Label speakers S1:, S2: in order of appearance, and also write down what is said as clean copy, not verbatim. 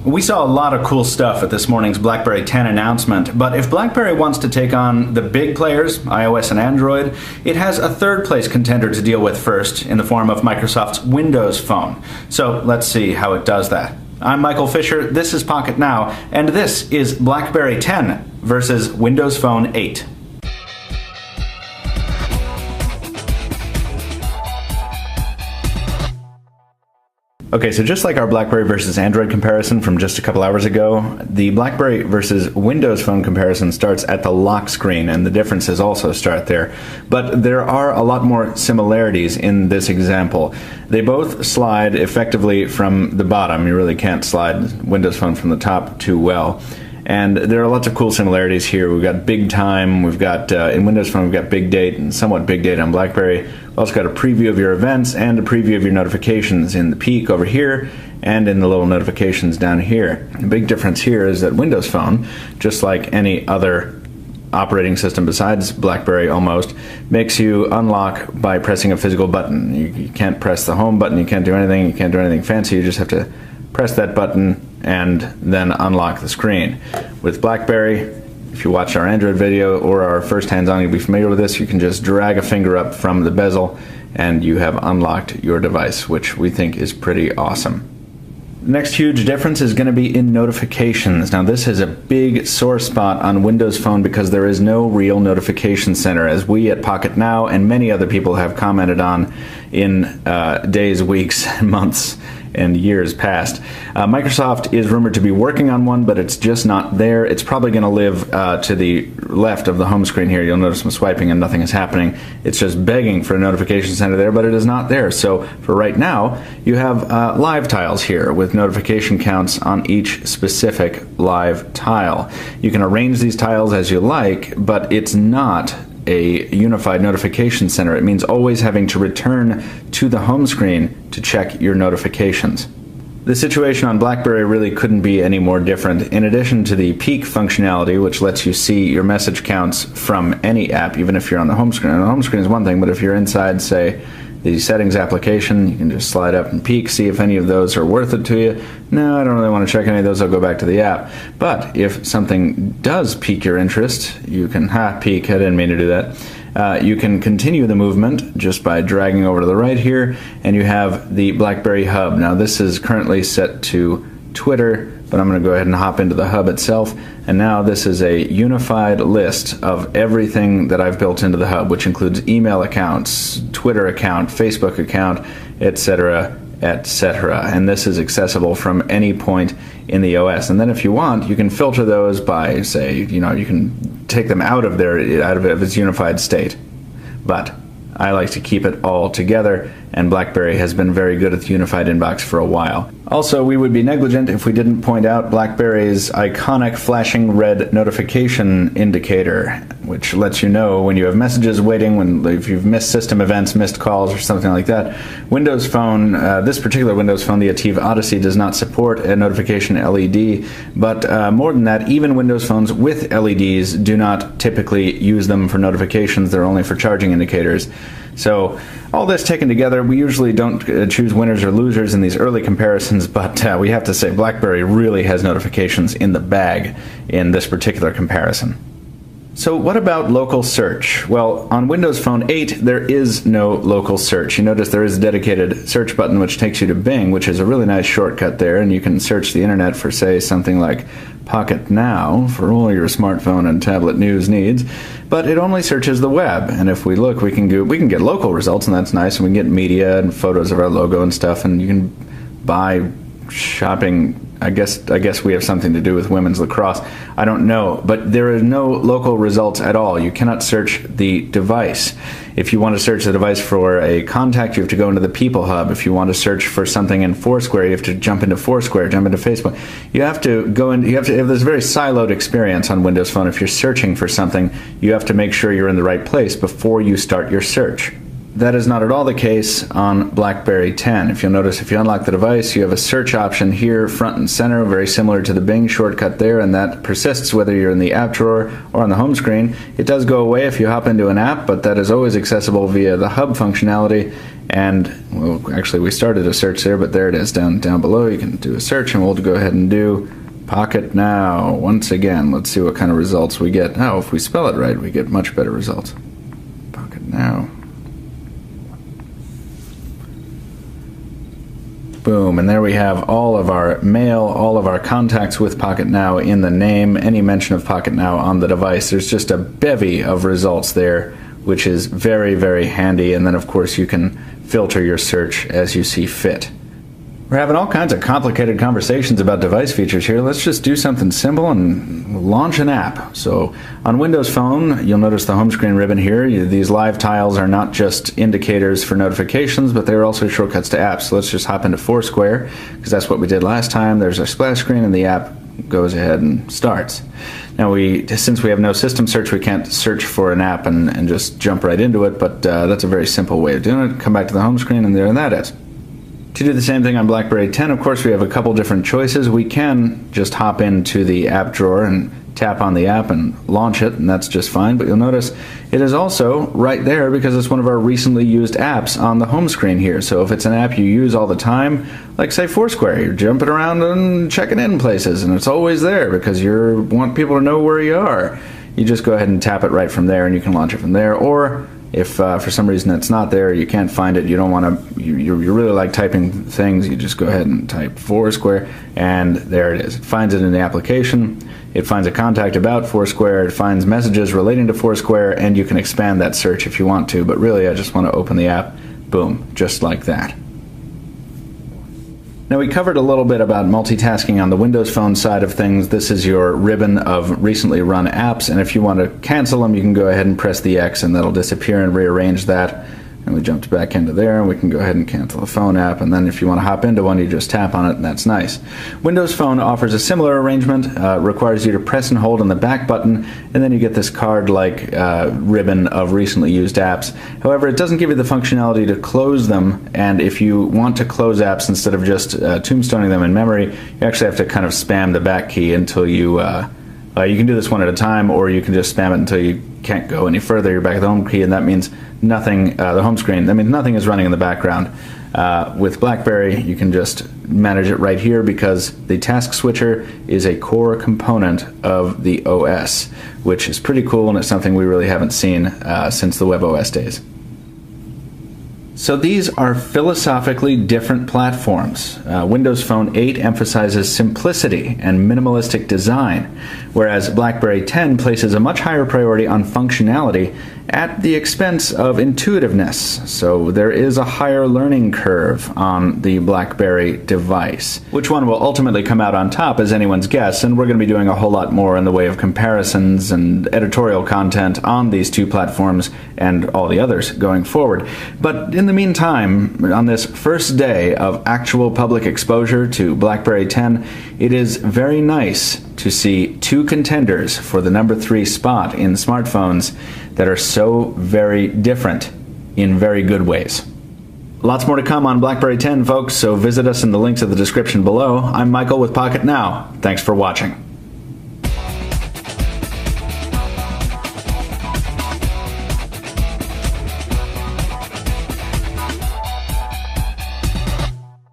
S1: We saw a lot of cool stuff at this morning's BlackBerry 10 announcement, but if BlackBerry wants to take on the big players, iOS and Android, it has a third place contender to deal with first in the form of Microsoft's Windows Phone. So let's see how it does that. I'm Michael Fisher, this is Pocket Now, and this is BlackBerry 10 versus Windows Phone 8. Okay, so just like our BlackBerry versus Android comparison from just a couple hours ago, the BlackBerry versus Windows Phone comparison starts at the lock screen, and the differences also start there. But there are a lot more similarities in this example. They both slide effectively from the bottom. You really can't slide Windows Phone from the top too well. And there are lots of cool similarities here. We've got big time, we've got, in Windows Phone, we've got big date and somewhat big date on BlackBerry. We've also got a preview of your events and a preview of your notifications in the peak over here and in the little notifications down here. The big difference here is that Windows Phone, just like any other operating system besides BlackBerry almost, makes you unlock by pressing a physical button. You can't press the home button, you can't do anything fancy, you just have to press that button and then unlock the screen. With BlackBerry, if you watch our Android video or our first hands-on, you'll be familiar with this. You can just drag a finger up from the bezel and you have unlocked your device, which we think is pretty awesome. The next huge difference is going to be in notifications. Now this is a big sore spot on Windows Phone because there is no real notification center, as we at Pocket Now and many other people have commented on in days, weeks, months, and years past. Microsoft is rumored to be working on one, but it's just not there. It's probably going to live to the left of the home screen here. You'll notice I'm swiping and nothing is happening. It's just begging for a notification center there, but it is not there. So for right now, you have live tiles here with notification counts on each specific live tile. You can arrange these tiles as you like, but it's not a unified notification center. It means always having to return to the home screen to check your notifications. The situation on BlackBerry really couldn't be any more different. In addition to the peek functionality, which lets you see your message counts from any app, even if you're on the home screen. And the home screen is one thing, but if you're inside, say, the settings application, you can just slide up and peek, see if any of those are worth it to you. No, I don't really want to check any of those, I'll go back to the app. But if something does pique your interest, you can, peek, I didn't mean to do that. You can continue the movement just by dragging over to the right here, and you have the BlackBerry Hub. Now this is currently set to Twitter, but I'm going to go ahead and hop into the hub itself, and now this is a unified list of everything that I've built into the hub, which includes email accounts, Twitter account, Facebook account, etc., etc. And this is accessible from any point in the OS. And then if you want, you can filter those by, say, you can take them out of its unified state. But I like to keep it all together, and BlackBerry has been very good at the unified inbox for a while. Also, we would be negligent if we didn't point out BlackBerry's iconic flashing red notification indicator, which lets you know when you have messages waiting, if you've missed system events, missed calls, or something like that. Windows Phone, this particular Windows Phone, the Ative Odyssey, does not support a notification LED, but more than that, even Windows Phones with LEDs do not typically use them for notifications. They're only for charging indicators. So all this taken together, we usually don't choose winners or losers in these early comparisons, but we have to say BlackBerry really has notifications in the bag in this particular comparison. So what about local search? Well, on Windows Phone 8, there is no local search. You notice there is a dedicated search button which takes you to Bing, which is a really nice shortcut there, and you can search the internet for, say, something like Pocket Now for all your smartphone and tablet news needs, but it only searches the web. And if we look, we can get local results, and that's nice, and we can get media and photos of our logo and stuff, and you can buy shopping. I guess we have something to do with women's lacrosse. I don't know, but there are no local results at all. You cannot search the device. If you want to search the device for a contact, you have to go into the People Hub. If you want to search for something in Foursquare, you have to jump into Foursquare, jump into Facebook. You have to go in. You have this very siloed experience on Windows Phone. If you're searching for something, you have to make sure you're in the right place before you start your search. That is not at all the case on BlackBerry 10. If you'll notice, if you unlock the device, you have a search option here, front and center, very similar to the Bing shortcut there, and that persists whether you're in the app drawer or on the home screen. It does go away if you hop into an app, but that is always accessible via the hub functionality, And, well, actually we started a search there, but there it is down below. You can do a search, and we'll go ahead and do Pocket Now. Once again, let's see what kind of results we get. Oh, if we spell it right, we get much better results. Pocket Now. Boom, and there we have all of our mail, all of our contacts with Pocket Now in the name, any mention of Pocket Now on the device. There's just a bevy of results there, which is very, very handy. And then, of course, you can filter your search as you see fit. We're having all kinds of complicated conversations about device features here. Let's just do something simple and launch an app. So on Windows Phone, you'll notice the home screen ribbon here. These live tiles are not just indicators for notifications, but they're also shortcuts to apps. So let's just hop into Foursquare, because that's what we did last time. There's our splash screen, and the app goes ahead and starts. Now, since we have no system search, we can't search for an app and just jump right into it, but that's a very simple way of doing it. Come back to the home screen, and there that is. To do the same thing on BlackBerry 10, of course, we have a couple different choices. We can just hop into the app drawer and tap on the app and launch it, and that's just fine. But you'll notice it is also right there because it's one of our recently used apps on the home screen here. So if it's an app you use all the time, like say Foursquare, you're jumping around and checking in places, and it's always there because you want people to know where you are. You just go ahead and tap it right from there, and you can launch it from there. Or if for some reason it's not there, you can't find it, you don't want to, you really like typing things, you just go ahead and type Foursquare, and there it is. It finds it in the application, it finds a contact about Foursquare, it finds messages relating to Foursquare, and you can expand that search if you want to, but really I just want to open the app, boom, just like that. Now, we covered a little bit about multitasking on the Windows Phone side of things. This is your ribbon of recently run apps, and if you want to cancel them, you can go ahead and press the X, and that'll disappear and rearrange that. And we jumped back into there, and we can go ahead and cancel the phone app, and then if you want to hop into one, you just tap on it, and that's nice. Windows Phone offers a similar arrangement. Requires you to press and hold on the back button, and then you get this card-like ribbon of recently used apps. However, it doesn't give you the functionality to close them, and if you want to close apps instead of just tombstoning them in memory, you actually have to kind of spam the back key until you can do this one at a time, or you can just spam it until you can't go any further. You're back at the home key, and that means nothing, the home screen, that means nothing is running in the background. With BlackBerry, you can just manage it right here because the task switcher is a core component of the OS, which is pretty cool, and it's something we really haven't seen since the WebOS days. So these are philosophically different platforms. Windows Phone 8 emphasizes simplicity and minimalistic design, whereas BlackBerry 10 places a much higher priority on functionality at the expense of intuitiveness. So there is a higher learning curve on the BlackBerry device. Which one will ultimately come out on top is anyone's guess, and we're going to be doing a whole lot more in the way of comparisons and editorial content on these two platforms and all the others going forward. But in the meantime, on this first day of actual public exposure to BlackBerry 10, it is very nice to see two contenders for the number 3 spot in smartphones that are so very different in very good ways. Lots more to come on BlackBerry 10, folks, so visit us in the links in the description below. I'm Michael with Pocket Now. Thanks for watching.